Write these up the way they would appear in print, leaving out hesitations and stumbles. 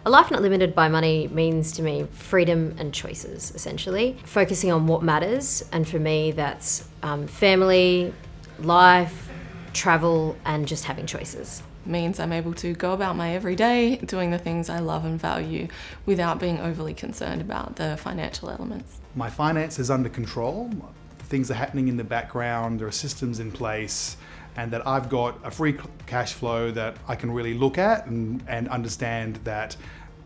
A life not limited by money means to me freedom and choices, essentially. Focusing on what matters, and for me that's family, life, travel, and just having choices. Means I'm able to go about my everyday doing the things I love and value without being overly concerned about the financial elements. My finance is under control. Things are happening in the background, there are systems in place, and that I've got a free cash flow that I can really look at and understand that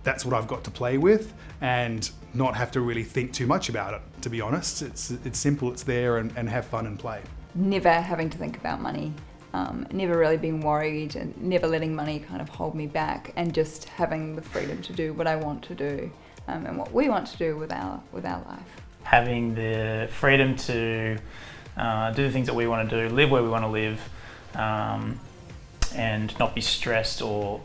that's what I've got to play with and not have to really think too much about it, to be honest. It's simple, it's there, and have fun and play. Never having to think about money, never really being worried, and never letting money kind of hold me back, and just having the freedom to do what I want to do and what we want to do with our life. Having the freedom to do the things that we want to do, live where we want to live, and not be stressed or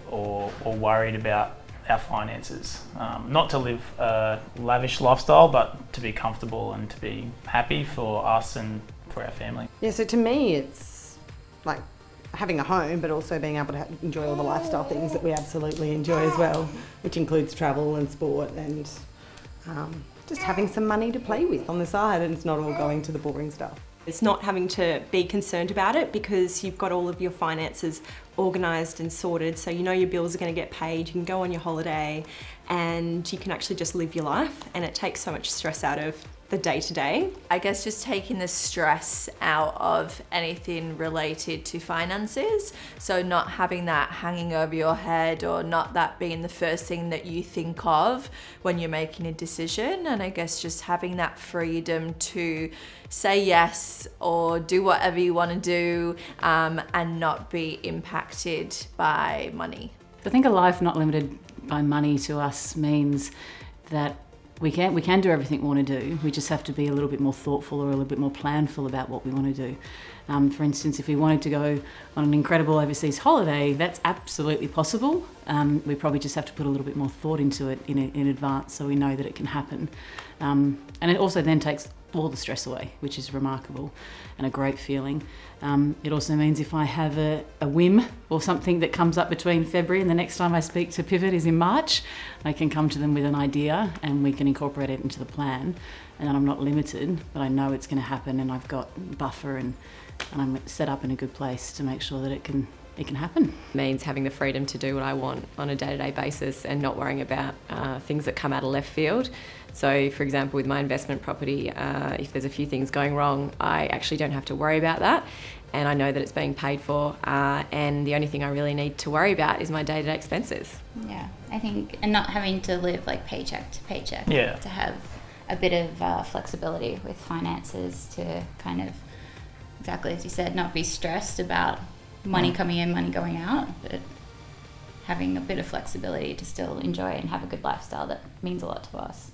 worried about our finances. Not to live a lavish lifestyle, but to be comfortable and to be happy for us and for our family. Yeah, so to me it's like having a home, but also being able to enjoy all the lifestyle things that we absolutely enjoy as well, which includes travel and sport and just having some money to play with on the side, and it's not all going to the boring stuff. It's not having to be concerned about it because you've got all of your finances organised and sorted, so you know your bills are going to get paid, you can go on your holiday and you can actually just live your life, and it takes so much stress out of the day-to-day. I guess just taking the stress out of anything related to finances. So not having that hanging over your head, or not that being the first thing that you think of when you're making a decision. And I guess just having that freedom to say yes or do whatever you want to do, and not be impacted by money. I think a life not limited by money to us means that we can do everything we want to do. We just have to be a little bit more thoughtful or a little bit more planful about what we want to do. For instance, if we wanted to go on an incredible overseas holiday, that's absolutely possible. We probably just have to put a little bit more thought into it in advance so we know that it can happen. And it also then takes all the stress away, which is remarkable and a great feeling. It also means if I have a whim or something that comes up between February and the next time I speak to Pivot is in March, I can come to them with an idea and we can incorporate it into the plan, and then I'm not limited, but I know it's going to happen, and I've got buffer and I'm set up in a good place to make sure that it can happen. It means having the freedom to do what I want on a day-to-day basis and not worrying about things that come out of left field. So, for example, with my investment property, if there's a few things going wrong, I actually don't have to worry about that, and I know that it's being paid for, and the only thing I really need to worry about is my day-to-day expenses. Yeah, I think, and not having to live like paycheck to paycheck. Yeah. To have a bit of flexibility with finances, to kind of, exactly as you said, not be stressed about money coming in, money going out, but having a bit of flexibility to still enjoy and have a good lifestyle that means a lot to us.